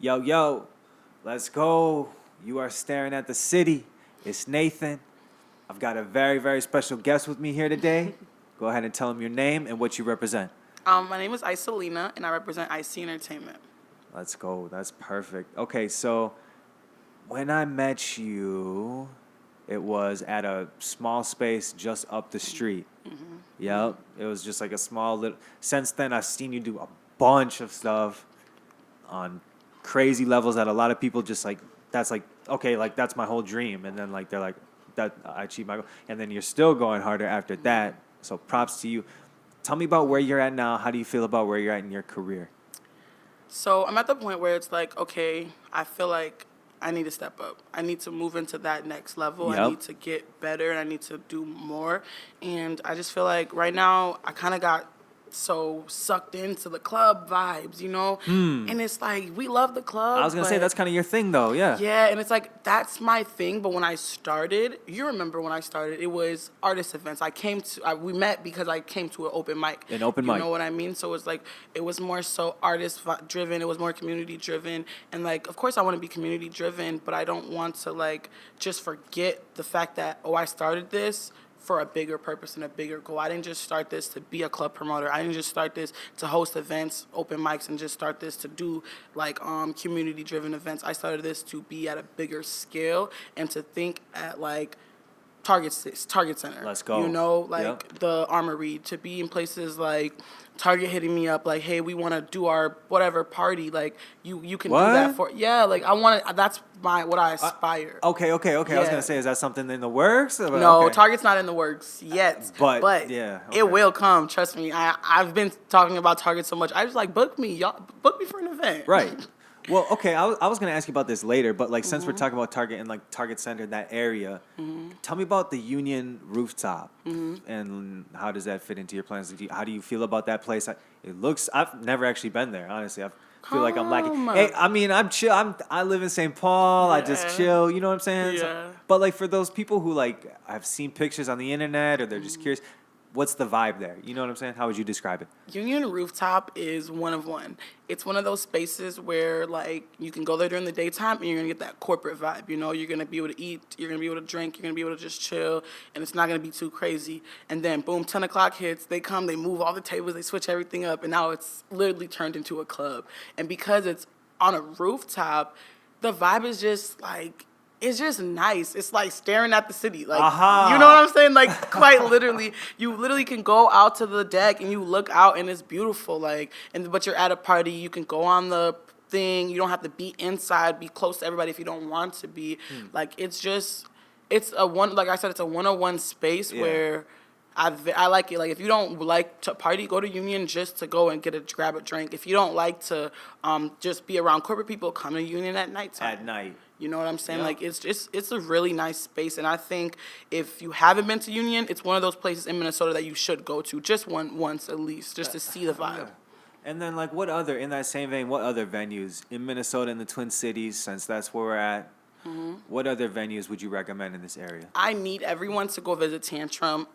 Yo, yo, let's go. You are staring at the city. It's Nathan. I've got a very, very special guest with me here today. Go ahead and tell him your name and what you represent. My name is Icey, and I represent Icey Entertainment. Let's go. That's perfect. Okay, so when I met you, it was at a small space just up the street. Mm-hmm. Yep. It was just like a small little... Since then, I've seen you do a bunch of stuff on crazy levels that a lot of people just like, that's like, okay, like that's my whole dream. And then like, they're like, that I achieved my goal. And then you're still going harder after that. So props to you. Tell me about where you're at now. How do you feel about where you're at in your career? So I'm at the point where it's like, okay, I feel like I need to step up. I need to move into that next level. Yep. I need to get better and I need to do more. And I just feel like right now I kind of got so sucked into the club vibes, you know? And it's like, we love the club. I was going to say, that's kind of your thing, though, yeah. Yeah, and it's like, that's my thing. But when I started, you remember when I started, it was artist events. We met because I came to an open mic. An open mic. You know what I mean? So it was like, it was more so artist-driven. It was more community-driven. And like, of course I want to be community-driven, but I don't want to like, just forget the fact that, oh, I started this for a bigger purpose and a bigger goal. I didn't just start this to be a club promoter. I didn't just start this to host events, open mics, and just start this to do like community-driven events. I started this to be at a bigger scale and to think at like Target Center. Let's go. You know, like the Armory, to be in places like Target hitting me up like, hey, we want to do our whatever party. Like you can do that for like I want to. That's what I aspire. Okay. Yeah. I was gonna say, is that something in the works? No, okay. Target's not in the works yet. But yeah, it will come. Trust me. I've been talking about Target so much. I was like, book me for an event. Right. Well, okay, I was going to ask you about this later, but like since we're talking about Target and like Target Center, that area, tell me about the Union rooftop and how does that fit into your plans? How do you feel about that place? I've never actually been there, honestly. I feel like I'm lacking. Hey, I mean, I'm chill. I live in St. Paul. Yeah. I just chill. You know what I'm saying? Yeah. So, but like for those people who like I've seen pictures on the internet or they're just curious, what's the vibe there? You know what I'm saying? How would you describe it? Union Rooftop is one of one. It's one of those spaces where, like, you can go there during the daytime and you're going to get that corporate vibe. You know, you're going to be able to eat, you're going to be able to drink, you're going to be able to just chill, and it's not going to be too crazy. And then, boom, 10 o'clock hits, they come, they move all the tables, they switch everything up, and now it's literally turned into a club. And because it's on a rooftop, the vibe is just, like, it's just nice. It's like staring at the city. Like, you know what I'm saying? Like, quite literally. You literally can go out to the deck and you look out and it's beautiful. Like, but you're at a party. You can go on the thing. You don't have to be inside, be close to everybody if you don't want to be. Like, it's like I said, it's a one-on-one space where I like it. Like, if you don't like to party, go to Union just to go and grab a drink. If you don't like to just be around corporate people, come to Union at nighttime. At night. You know what I'm saying? Yep. Like, it's a really nice space. And I think if you haven't been to Union, it's one of those places in Minnesota that you should go to just once at least, just to see the vibe. Yeah. And then, like, in that same vein, what other venues in Minnesota, in the Twin Cities, since that's where we're at, what other venues would you recommend in this area? I need everyone to go visit Tantrum.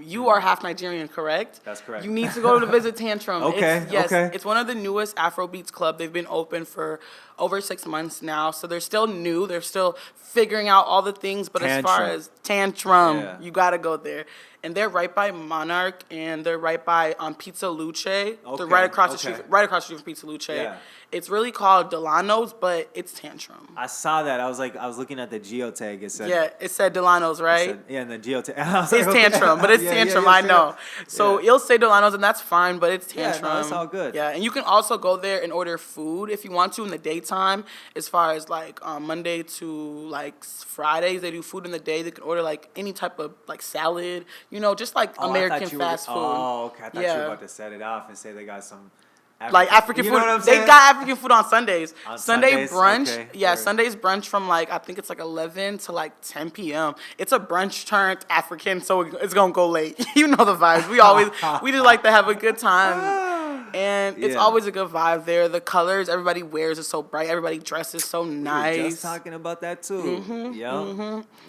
You are half Nigerian, correct? That's correct. You need to go to visit Tantrum. Okay. It's one of the newest Afrobeats club. They've been open for over 6 months now, so they're still new. They're still figuring out all the things, but as far as Tantrum, you got to go there. And they're right by Monarch, and they're right by Pizza Luce. Okay. They're right across the street from Pizza Luce. Yeah. It's really called Delano's, but it's Tantrum. I saw that. I was looking at the geotag. It said it said Delano's, right? And the geotag. It's Tantrum, but it's Tantrum. I know. So it'll say Delano's, and that's fine, but it's Tantrum. Yeah, no, that's all good. Yeah, and you can also go there and order food if you want to in the daytime. As far as like Monday to like Fridays, they do food in the day. They can order like any type of like salad, you know, just like American fast food. Oh, okay. I thought you were about to set it off and say they got some African food. They got African food on Sundays. Sunday brunch. Okay. Yeah, Sunday's brunch from like, I think it's like 11 to like 10 p.m. It's a brunch turned African, so it's going to go late. You know the vibes. We just like to have a good time. And it's always a good vibe there. The colors everybody wears is so bright. Everybody dresses so nice. We were just talking about that too.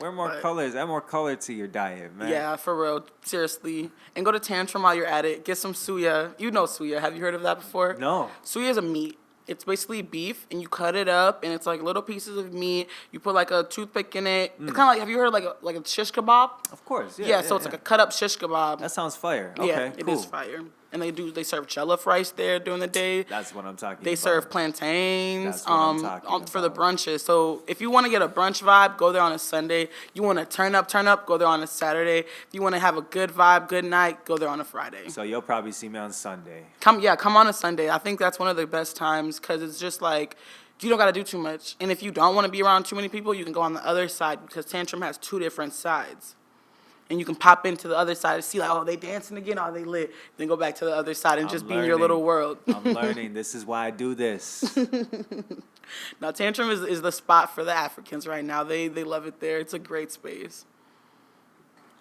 Wear more colors. Add more color to your diet, man. Yeah, for real. Seriously. And go to Tantrum while you're at it. Get some suya. You know suya. Have you heard of that before? No. Suya is a meat. It's basically beef, and you cut it up, and it's like little pieces of meat. You put like a toothpick in it. It's kind of like, have you heard of like a shish kebab? Of course, yeah. Yeah, so it's like a cut up shish kebab. That sounds fire. Okay, Yeah, cool. it is fire. And they serve jollof rice there during the day. That's what I'm talking about. They serve plantains That's what I'm talking for the about. brunches. So if you want to get a brunch vibe, go there on a Sunday. You want to turn up, go there on a Saturday. If you want to have a good vibe, good night, go there on a Friday. So you'll probably see me on Sunday. Come on a Sunday. I think that's one of the best times because it's just like you don't got to do too much. And if you don't want to be around too many people, you can go on the other side because Tantrum has 2 different sides. And you can pop into the other side and see like, oh, they dancing again, oh, they lit. Then go back to the other side and just be in your little world. I'm learning. This is why I do this. Now, Tantrum is the spot for the Africans right now. They love it there. It's a great space.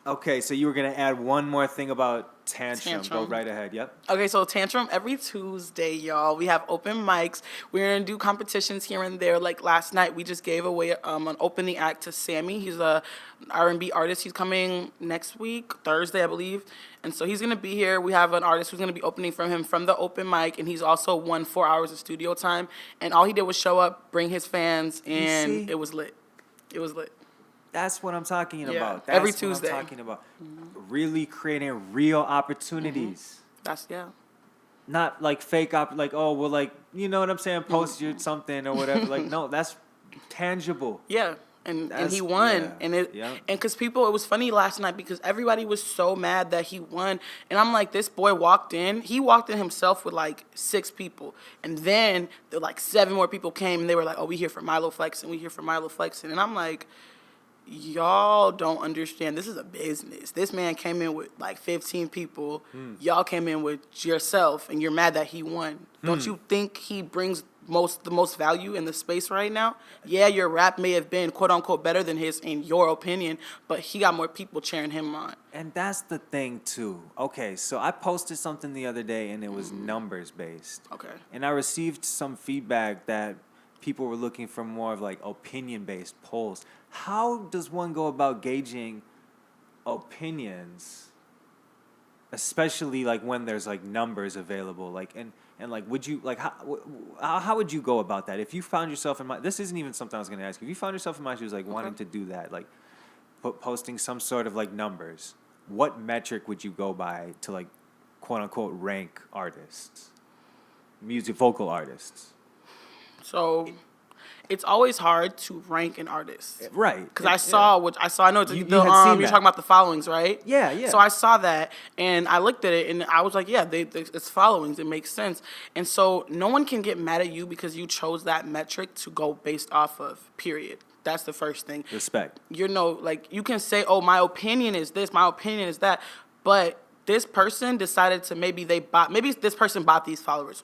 Okay, so you were going to add one more thing about Tantrum. Go Tantrum. right ahead. Yep. Okay, so Tantrum every Tuesday, y'all. We have open mics. We're gonna do competitions here and there. Like last night, we just gave away an opening act to Sammy. He's a R&B artist. He's coming next week, Thursday, I believe. And so he's gonna be here. We have an artist who's gonna be opening from him from the open mic, and he's also won 4 hours of studio time. And all he did was show up, bring his fans, and it was lit. It was lit. That's what I'm talking Yeah, about. That's every what Tuesday. I'm talking about. Really creating real opportunities. That's Not like fake like, oh, well, like, you know what I'm saying? Post you something or whatever. Like, no, that's tangible. Yeah. And That's- he won. yeah, And it yeah. and because people, it was funny last night because everybody was so mad that he won. And I'm like, this boy walked in. He walked in himself with like 6 people. And then like 7 more people came and they were like, oh, we here for Milo Flexing. We here for Milo Flexing. And I'm like, y'all don't understand. This is a business. This man came in with like 15 people. Y'all came in with yourself, and you're mad that he won. Don't you think he brings the most value in the space right now? Yeah, your rap may have been quote unquote better than his in your opinion, but he got more people cheering him on. And that's the thing, too. Okay, so I posted something the other day, and it was numbers based. Okay. And I received some feedback that people were looking for more of like opinion based polls. How does one go about gauging opinions, especially like when there's like numbers available? Like and like, would you like how would you go about that if you found yourself in my? This isn't even something I was going to ask you. If you found yourself in my shoes, like wanting to do that, like posting some sort of like numbers, what metric would you go by to like quote unquote rank artists, vocal artists? So it's always hard to rank an artist. Right. Because I know You you're had seen talking that. about the followings, right? Yeah, yeah. So I saw that, and I looked at it, and I was like, yeah, it's followings. It makes sense. And so no one can get mad at you because you chose that metric to go based off of, period. That's the first thing. Respect. Like, you can say, oh, my opinion is this, my opinion is that, but this person decided to maybe this person bought these followers.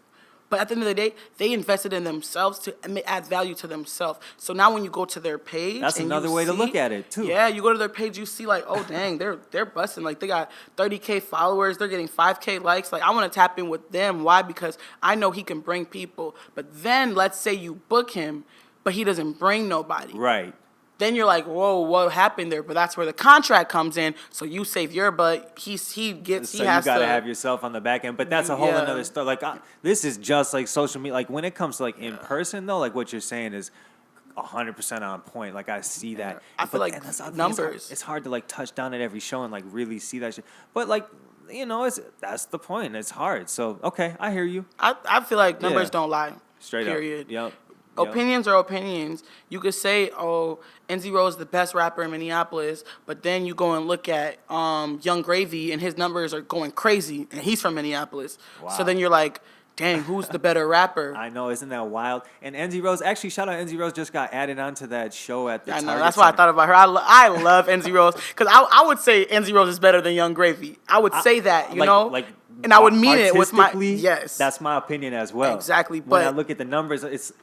But at the end of the day, they invested in themselves to add value to themselves. So now when you go to their page, That's and another you way to see- look at it, too. Yeah, you go to their page, you see like, oh dang, they're busting. Like they got 30K followers, they're getting 5K likes. Like I want to tap in with them. Why? Because I know he can bring people. But then let's say you book him, but he doesn't bring nobody. Right. Then you're like, whoa, what happened there? But that's where the contract comes in. So you save your butt. He So has you gotta to have yourself on the back end, but that's a whole Yeah. another story. Like this is just like social media. Like when it comes to like in person though, like what you're saying is 100% on point. Like I see that. I feel like and that's the other thing, numbers. It's hard to like touch down at every show and like really see that shit. But like that's the point. It's hard. So okay, I hear you. I feel like numbers Yeah. don't lie. Straight Period. up. Yep. Opinions are opinions. You could say, oh, NZ Rose is the best rapper in Minneapolis, but then you go and look at Young Gravy, and his numbers are going crazy, and he's from Minneapolis. Wow. So then you're like, dang, who's the better rapper? I know, isn't that wild? And NZ Rose, actually, shout out NZ Rose, just got added onto that show at the I know. Target That's why I Center. thought about her. I love NZ Rose because I would say NZ Rose is better than Young Gravy. I would say that, you know, and I would mean it with my artistically, yes. That's my opinion as well. Exactly, When I but- look at the numbers, it's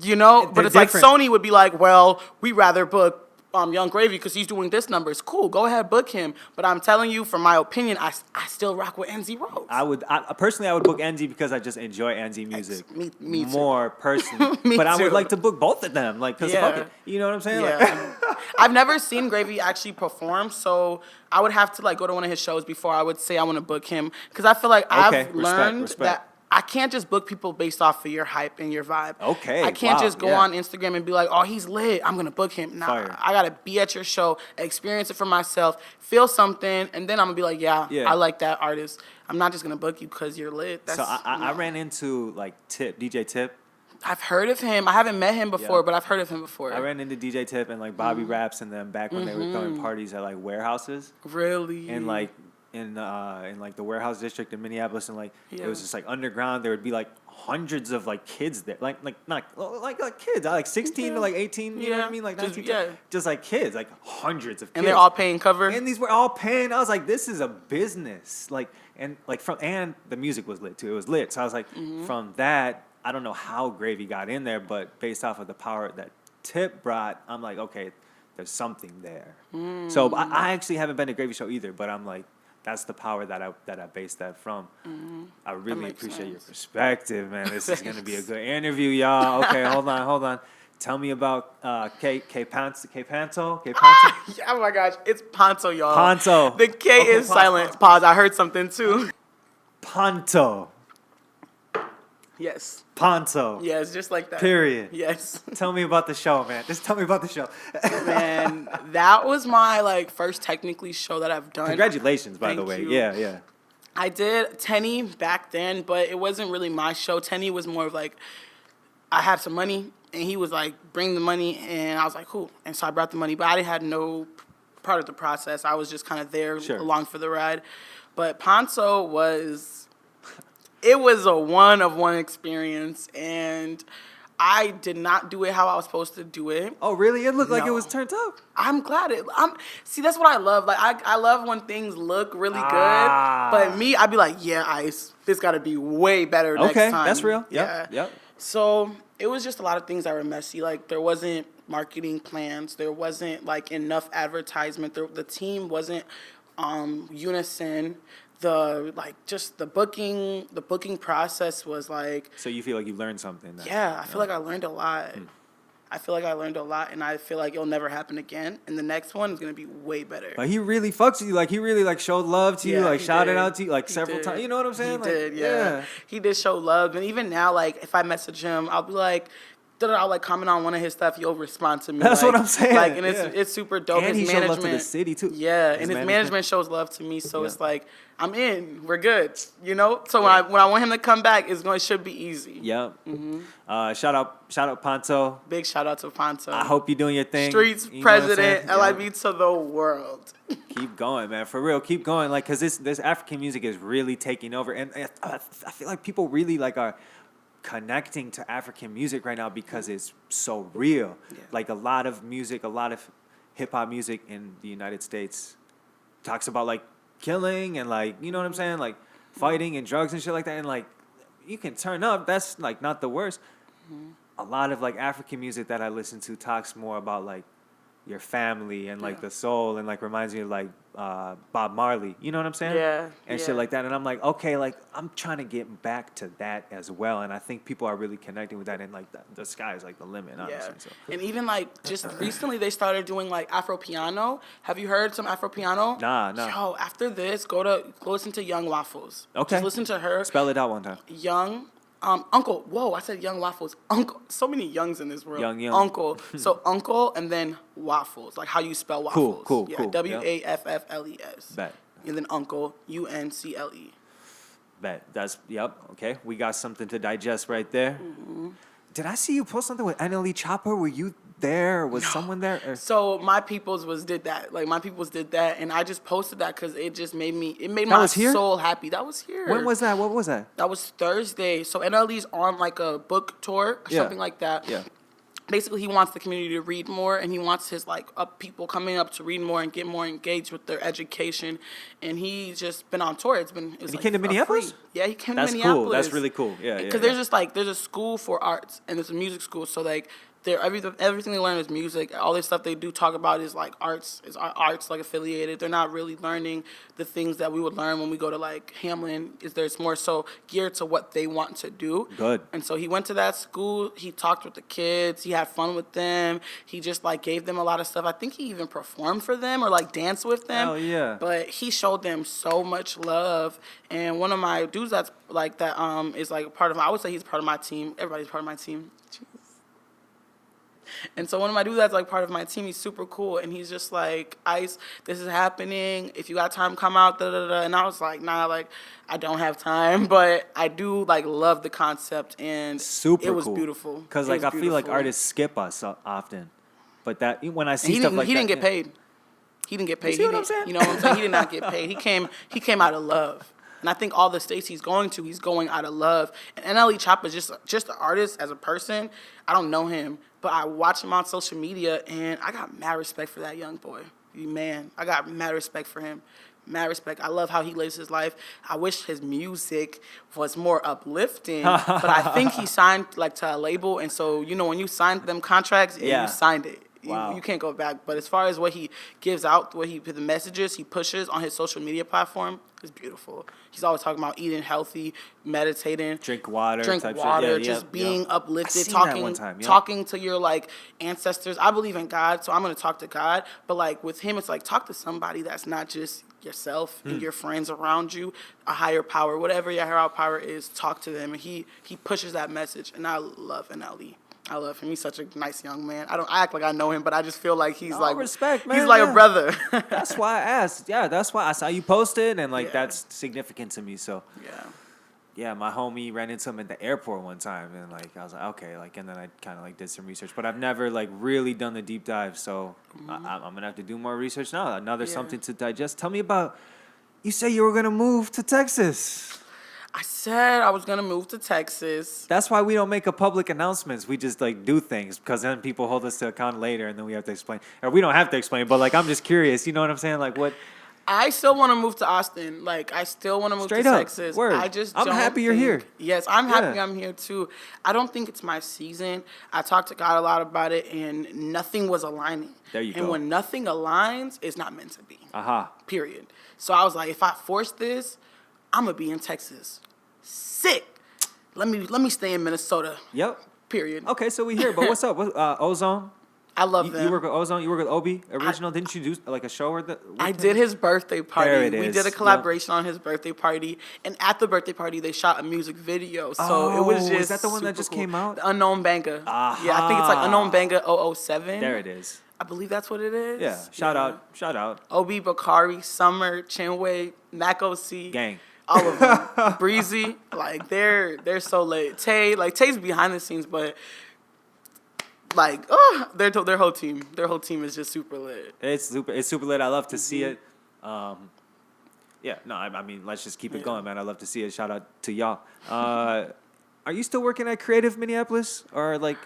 You know, but They're it's different. like Sony would be like, well, we rather book Young Gravy because he's doing this numbers. Cool, go ahead, book him. But I'm telling you, from my opinion, I still rock with NZ Rose. I would book NZ because I just enjoy NZ music me too. more personally. Me but I too. would like to book both of them, like, cause fuck Yeah. it, you know what I'm saying? Yeah. Like, I've never seen Gravy actually perform, so I would have to like go to one of his shows before I would say I want to book him because I feel like Okay, I've learned respect. that can't just book people based off of your hype and your vibe. Okay, I can't wow, just go yeah. on Instagram and be like, oh, he's lit, I'm gonna book him. Nah, Fire. I gotta be at your show, experience it for myself, feel something, and then I'm gonna be like, yeah. I like that artist. I'm not just gonna book you because you're lit. That's, So I ran into like DJ Tip. I've heard of him. I haven't met him before, but I've heard of him before. I ran into DJ Tip and like Bobby Raps and them back when they were throwing parties at like warehouses. Really? And like in like the warehouse district in Minneapolis, and like it was just like underground. There would be like hundreds of like kids there, like kids, like 16 to like 18. You know what I mean? Like 19, just like kids, like hundreds of kids. And they're all paying cover. And these were all paying. I was like, this is a business. Like and the music was lit too. It was lit. So I was like, from that. I don't know how Gravy got in there, but based off of the power that Tip brought, I'm like, okay, there's something there. So I actually haven't been to Gravy Show either, but I'm like, that's the power that I based that from. I really appreciate your perspective, man. This is gonna be a good interview, y'all. Okay, hold on. Tell me about K Panto. Oh my gosh, it's Panto, y'all. Panto. The K is silent. Pause. I heard something too. Panto. Yes. Panto. Yes, just like that. Period. Yes. Tell me about the show, man. Just tell me about the show. Man, that was my like first technically show that I've done. Congratulations, by the way. you. Yeah. I did Tenny back then, but it wasn't really my show. Tenny was more of like, I had some money, and he was like, bring the money, and I was like, cool. And so I brought the money, but I didn't have no part of the process. I was just kind of there along for the ride. But Panto was... It was a one-of-one experience, and I did not do it how I was supposed to do it. Oh, really? It looked like it was turned up. I'm glad it. See, that's what I love. Like, I love when things look really good, but me, I'd be like, yeah, Ice, this got to be way better next time. Okay, that's real. Yep. So it was just a lot of things that were messy. Like, there wasn't marketing plans. There wasn't, like, enough advertisement. The team wasn't unison. The booking process was like. So you feel like you learned something? Yeah, I feel like I learned a lot. I feel like I learned a lot, and I feel like it'll never happen again. And the next one is gonna be way better. But he really fucks with you. Like he really like showed love to you. Like shouted out to you like several times. You know what I'm saying? He did. Yeah. He did show love, and even now, like if I message him, I'll be like. I'll like comment on one of his stuff. He'll respond to me. That's like, what I'm saying. Like, and it's super dope. And his he showed love to the city too. Yeah, and his management shows love to me. So it's like I'm in. We're good. You know. So when I want him to come back, it should be easy. Yep. Shout out Panto. Big shout out to Panto. I hope you're doing your thing. Streets president, LIB to the world. Keep going, man. For real, keep going. Like, cause this African music is really taking over, and I feel like people really like are connecting to African music right now because it's so real. Yeah. Like a lot of hip hop music in the United States talks about like killing and like, you know what I'm saying? Like fighting and drugs and shit like that. And like, you can turn up. That's like not the worst. A lot of like African music that I listen to talks more about like your family and like the soul and like reminds me of like Bob Marley, you know what I'm saying? Yeah. And shit like that. And I'm like, okay, like I'm trying to get back to that as well. And I think people are really connecting with that. And like the sky is like the limit, honestly. So. And even like just recently they started doing like Afro piano. Have you heard some Afro piano? Nah. Yo, after this, go listen to Young Waffles. Okay. Just listen to her. Spell it out one time. Young. Uncle. Whoa, I said Young Waffles. Uncle. So many Youngs in this world. Young. Uncle. So Uncle and then Waffles. Like how you spell waffles. Cool. Yeah, WAFFLES. Bet. And then Uncle, UNCLE. Bet. Okay. We got something to digest right there. Did I see you post something with NLE Chopper? Were you there? Was someone there? Or? So my peoples did that. Like my peoples did that, and I just posted that because it just made my soul happy. That was here. When was that? What was that? That was Thursday. So NLE's on like a book tour or something like that. Yeah. Basically, he wants the community to read more, and he wants his people coming up to read more and get more engaged with their education. And he's just been on tour. He came to Minneapolis? Yeah, he came to Minneapolis. That's cool. That's really cool. Yeah. Because there's a school for arts and there's a music school. So like everything they learn is music. All this stuff they do talk about is like arts, like affiliated. They're not really learning the things that we would learn when we go to like Hamlin. There's more so geared to what they want to do. Good. And so he went to that school. He talked with the kids. He had fun with them. He just like gave them a lot of stuff. I think he even performed for them or like danced with them. Hell yeah. But he showed them so much love. And one of my dudes that's like that is like part of. I would say he's part of my team. Everybody's part of my team. And so one of my dudes that's like part of my team, he's super cool, and he's just like, Ice, this is happening. If you got time, come out. Da, da, da. And I was like, nah, like I don't have time, but I do like love the concept, and super it was cool. Beautiful. Because like I feel like artists skip us often, but that when I see stuff like that, he didn't get paid. He didn't get paid. You see what I'm saying? You know what I'm saying? He did not get paid. He came out of love. And I think all the states he's going to, he's going out of love. And NLE Choppa is just an artist as a person. I don't know him, but I watch him on social media, and I got mad respect for that young boy. Man, I got mad respect for him. Mad respect. I love how he lives his life. I wish his music was more uplifting, but I think he signed like to a label, and so you know when you signed them contracts, you signed it. Wow. You can't go back. But as far as what he gives out, the messages he pushes on his social media platform is beautiful. He's always talking about eating healthy, meditating, drink water, just being uplifted, talking to your like ancestors. I believe in God, so I'm gonna talk to God. But like with him, it's like talk to somebody that's not just yourself and your friends around you, a higher power, whatever your higher power is. Talk to them, and he pushes that message. And I love NLE. I love him. He's such a nice young man. I act like I know him, but I just feel like he's like respect, man. He's like a brother. That's why I asked. Yeah, that's why I saw you posted, and like that's significant to me. So yeah, my homie ran into him at the airport one time, and like I was like, okay, like, and then I kind of like did some research, but I've never like really done the deep dive. So I'm gonna have to do more research now. Another something to digest. Tell me about. You say you were gonna move to Texas. I said I was going to move to Texas. That's why we don't make a public announcements. We just, like, do things because then people hold us to account later and then we have to explain. Or we don't have to explain, but, like, I'm just curious. You know what I'm saying? Like, what? I still want to move to Austin. Like, I still want to move to Texas. Word. I'm happy you're here. Yes, I'm happy I'm here, too. I don't think it's my season. I talked to God a lot about it, and nothing was aligning. There you go. And when nothing aligns, it's not meant to be. Period. So I was like, if I force this, I'm going to be in Texas. Sick. Let me stay in Minnesota. Yep. Period. Okay, so we here. But what's up? Ozone? I love them. You work with Ozone? You work with Obi Original? Didn't you do like a show with I did his birthday party. There it is. We did a collaboration on his birthday party. And at the birthday party, they shot a music video. So it was just is that the one that just came out? The Unknown Banger. Yeah, I think it's like Unknown Banger 007. There it is. I believe that's what it is. Yeah. Shout out. Obi, Bakari, Summer, Chinwei, Mac OC. Gang. All of them. Breezy. Like, they're so lit. Tay's behind the scenes, but like, their whole team. Their whole team is just super lit. It's super lit. I love to see it. I mean, let's just keep it going, man. I love to see it. Shout out to y'all. Are you still working at Creative Minneapolis? Or like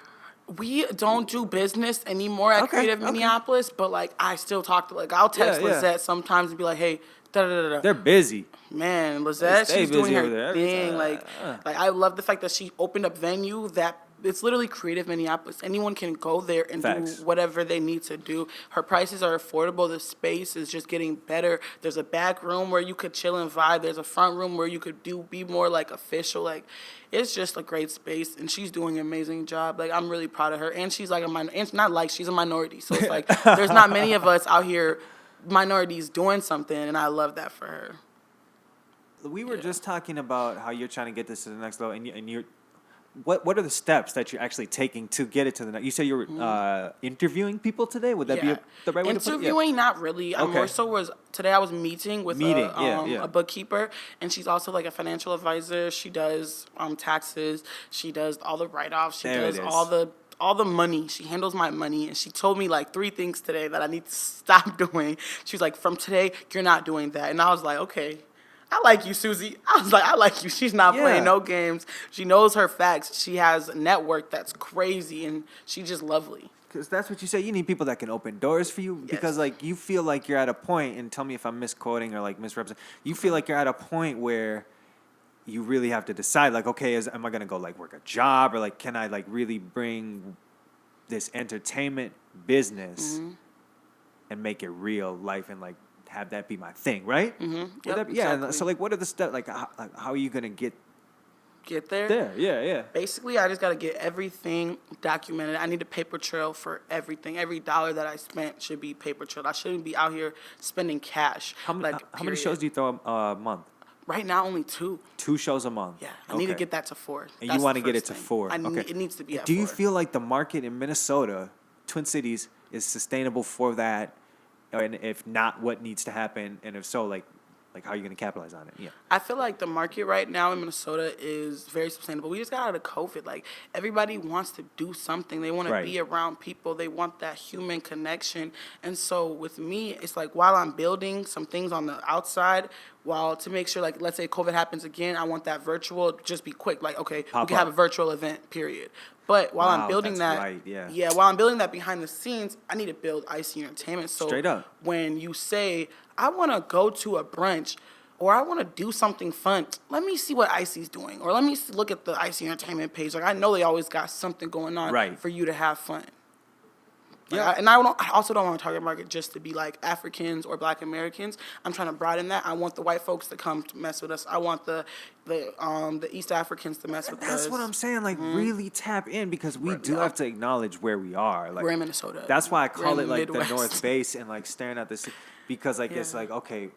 we don't do business anymore at Creative Minneapolis, but like I still talk to I'll text Lizette sometimes and be like, hey, da-da-da-da. They're busy. Man, Lizette, she's doing her thing. Like I love the fact that she opened up venue that it's literally Creative Minneapolis. Anyone can go there and do whatever they need to do. Her prices are affordable. The space is just getting better. There's a back room where you could chill and vibe. There's a front room where you could be more like official. Like, it's just a great space, and she's doing an amazing job. Like, I'm really proud of her. And she's like she's a minority. So it's like there's not many of us out here minorities doing something, and I love that for her. We were just talking about how you're trying to get this to the next level, and you're what are the steps that you're actually taking to get it to the next? You said you were interviewing people today. Would that be the right way to put it? Interviewing, not really. I more so today I was meeting with a bookkeeper, and she's also like a financial advisor. She does taxes. She does all the write-offs. She does all the money. She handles my money, and she told me like 3 things today that I need to stop doing. She was like, from today, you're not doing that. And I was like, okay. I like you, Susie. I was like, I like you. She's not playing no games. She knows her facts. She has a network that's crazy, and she's just lovely. Because that's what you say. You need people that can open doors for you. Yes. Because, like, you feel like you're at a point, and tell me if I'm misquoting or, like, misrepresenting. You feel like you're at a point where you really have to decide, like, okay, am I going to go, like, work a job? Or, like, can I, like, really bring this entertainment business and make it real life and like have that be my thing, right? Mm-hmm. Yep, yeah. exactly. So like, what are the steps? Like, how are you gonna get there? there? Yeah. Basically, I just got to get everything documented. I need a paper trail for everything. Every dollar that I spent should be paper trailed. I shouldn't be out here spending cash. How many shows do you throw a month? Right now, only 2. 2 shows a month. Yeah, I need to get that to 4. And you want to get it to 4. Okay. It needs to be at 4. Do you feel like the market in Minnesota, Twin Cities, is sustainable for that? And if not, what needs to happen? And if so, like how are you going to capitalize on it? Yeah. I feel like the market right now in Minnesota is very sustainable. We just got out of COVID. Like, everybody wants to do something. They want to be around people. They want that human connection. And so with me, it's like while I'm building some things on the outside, to make sure, like, let's say COVID happens again, I want that virtual just be quick. Like, okay, we can have a virtual event, period. But while I'm building that, while I'm building that behind the scenes, I need to build Icey Entertainment. So straight up, when you say, I want to go to a brunch or I want to do something fun, let me see what Icey's doing. Or let me look at the Icey Entertainment page. Like, I know they always got something going on for you to have fun. Yeah, and I also don't want to target market just to be like Africans or Black Americans. I'm trying to broaden that. I want the white folks to come to mess with us. I want the East Africans to mess with us. That's what I'm saying. Like, really tap in, because we do have to acknowledge where we are. Like, we're in Minnesota. That's why I call it like Midwest. The North Base, and like staring at this, because like it's like, okay,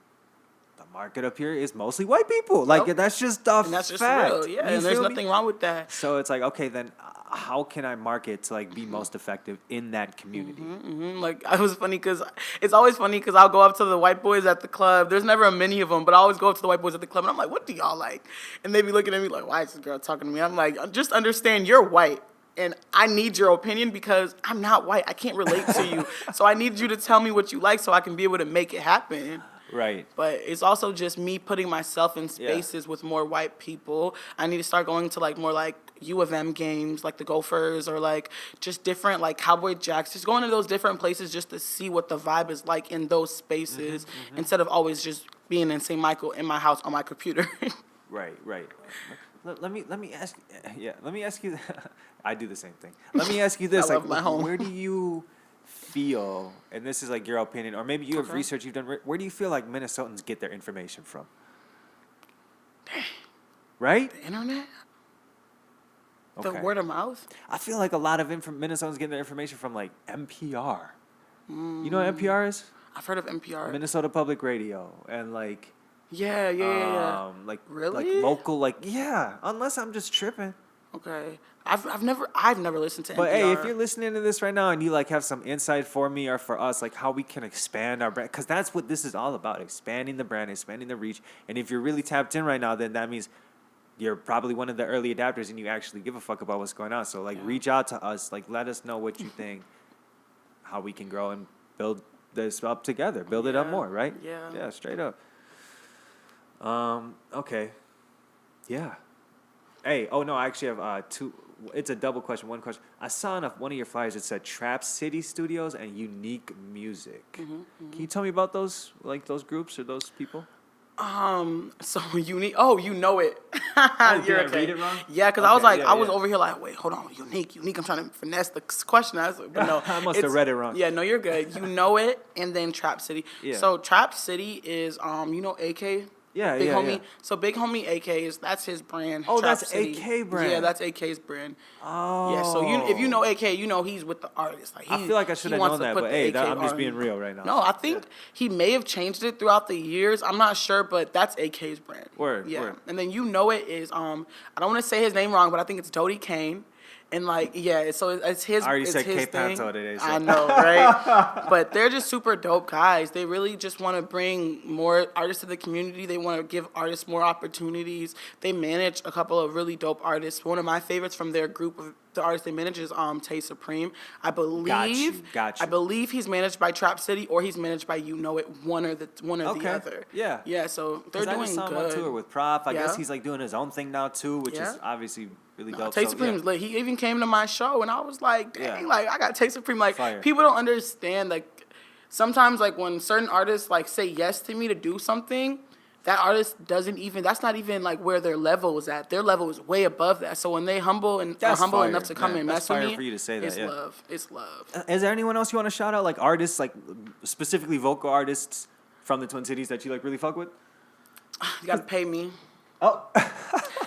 the market up here is mostly white people. Like, that's just a and that's fact. Just real. Yeah, and there's nothing wrong with that. So it's like, okay, then how can I market to like be most effective in that community? Like, it was funny because it's always funny because I'll go up to the white boys at the club. There's never a many of them, but I always go up to the white boys at the club and I'm like, what do y'all like? And they be looking at me like, why is this girl talking to me? I'm like, just understand you're white. And I need your opinion because I'm not white. I can't relate to you. So I need you to tell me what you like so I can be able to make it happen. Right. But it's also just me putting myself in spaces with more white people. I need to start going to like more like U of M games, like the Gophers, or like just different like Cowboy Jacks. Just going to those different places just to see what the vibe is like in those spaces instead of always just being in St. Michael in my house on my computer. Right. Let me ask. Yeah, let me ask you. I do the same thing. Let me ask you this: I love my home. Where do you feel? And this is like your opinion, or maybe you have research you've done. Where do you feel like Minnesotans get their information from? Right? The internet. Okay. The word of mouth. I feel like a lot of Minnesotans get their information from like NPR. You know what NPR is? I've heard of NPR. Minnesota Public Radio, and like. Yeah. Like really? Like local, unless I'm just tripping. Okay. I've never listened to NPR. But hey, if you're listening to this right now and you like have some insight for me or for us, like how we can expand our brand, because that's what this is all about: expanding the brand, expanding the reach. And if you're really tapped in right now, then that means you're probably one of the early adapters and you actually give a fuck about what's going on. So like, reach out to us, like let us know what you think, how we can grow and build this up together, build it up more, right? Yeah, straight up. Okay. Yeah. Hey, I actually have 2. It's a double question. One question. I saw on one of your flyers it said Trap City Studios and Unique Music. Can you tell me about those groups or those people? So Unique. Oh, you know it. Did I read it wrong? Yeah, because I was like, I was over here like, wait, hold on, Unique. I'm trying to finesse the question. But no, I must have read it wrong. Yeah, no, you're good. You know it, and then Trap City. Yeah. So Trap City is AK. Yeah, Big Homie. Yeah. So Big Homie AK that's his brand. Oh, Trap that's City. AK brand. Yeah, that's AK's brand. Oh. Yeah, so if you know AK, you know he's with the artist. Like I feel like I should have known that, but hey, I'm just being real right now. No, I think he may have changed it throughout the years. I'm not sure, but that's AK's brand. Word. And then you know it is I don't want to say his name wrong, but I think it's Dodie Kane. And so it's his. I already said his K-Panto today. So. I know, right? But they're just super dope guys. They really just want to bring more artists to the community. They want to give artists more opportunities. They manage a couple of really dope artists. One of my favorites from their group of the artists they manage is Tay Supreme. I believe. Got you. I believe he's managed by Trap City or he's managed by You Know It. One or the other. Yeah. Yeah. So they're doing I just saw him on tour with Prof. I guess he's like doing his own thing now too, which is obviously really dope. Tay Supreme's lit. He even came to my show, and I was like, dang, like, I got Tay Supreme. Like, fire. People don't understand, like, sometimes, like, when certain artists, like, say yes to me to do something, that artist that's not even like where their level is at. Their level is way above that. So when they humble Fire, enough to come man. and That's mess with fire me, for you to say that, it's yeah. love. It's love. Is there anyone else you want to shout out, like artists, like specifically vocal artists from the Twin Cities that you like really fuck with? You gotta pay me. Oh,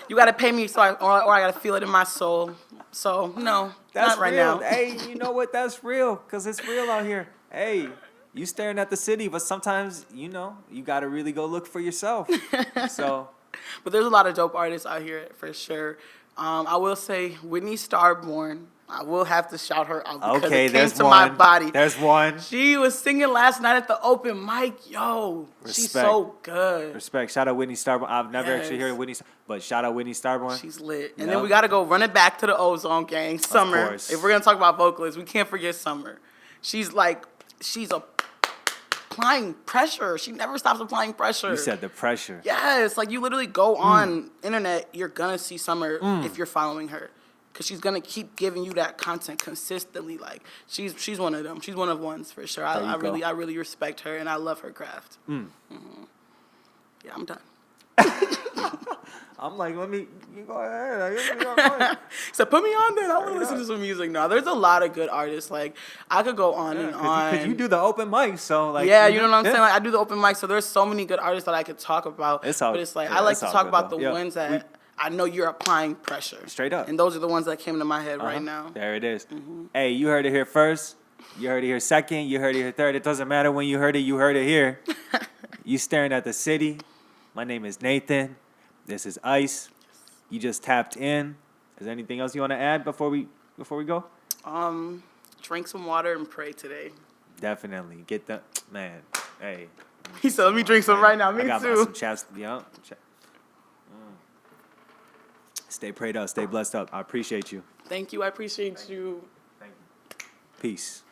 You gotta pay me, or I gotta feel it in my soul. So no, that's not right real. now. Hey, you know what? That's real, cause it's real out here. Hey, you staring at the city, but sometimes you gotta really go look for yourself. So, But there's a lot of dope artists out here for sure. I will say Whitney Starborn. I will have to shout her out because okay, it came there's to one. my body. There's one. She was singing last night at the open mic. Yo, she's Respect. so good. Respect. Shout out Whitney Starborn. I've never actually Yes. heard Whitney, but shout out Whitney Starborn. She's lit. And Yep. then we got to go run it back to the Ozone Gang. Summer. course. If we're going to talk about vocalists, we can't forget Summer. She's applying pressure. She never stops applying pressure. You said the pressure. Yes, like you literally go on internet, you're gonna see Summer if you're following her, because she's gonna keep giving you that content consistently. Like she's one of them. She's one of ones for sure. There you I go. really respect her and I love her craft. Yeah, I'm done. I'm like, you go ahead. So put me on then. I want to listen to some music now. There's a lot of good artists. Like I could go on and on. Because you do the open mic, so like. Yeah, you know what I'm saying? Like I do the open mic, so there's so many good artists that I could talk about. But it's like I like to talk about the ones that I know you're applying pressure. Straight up. And those are the ones that came to my head right now. There it is. Hey, you heard it here first. You heard it here second. You heard it here third. It doesn't matter when you heard it here. You staring at the city. My name is Nathan. This is Ice. You just tapped in. Is there anything else you want to add before we go? Drink some water and pray today. Definitely. Get the man. Hey. He said, "Let me drink some right now." Me I got too. some chaps. Yeah. Stay prayed up. Stay blessed up. I appreciate you. Thank you. I appreciate you. Thank you. Peace.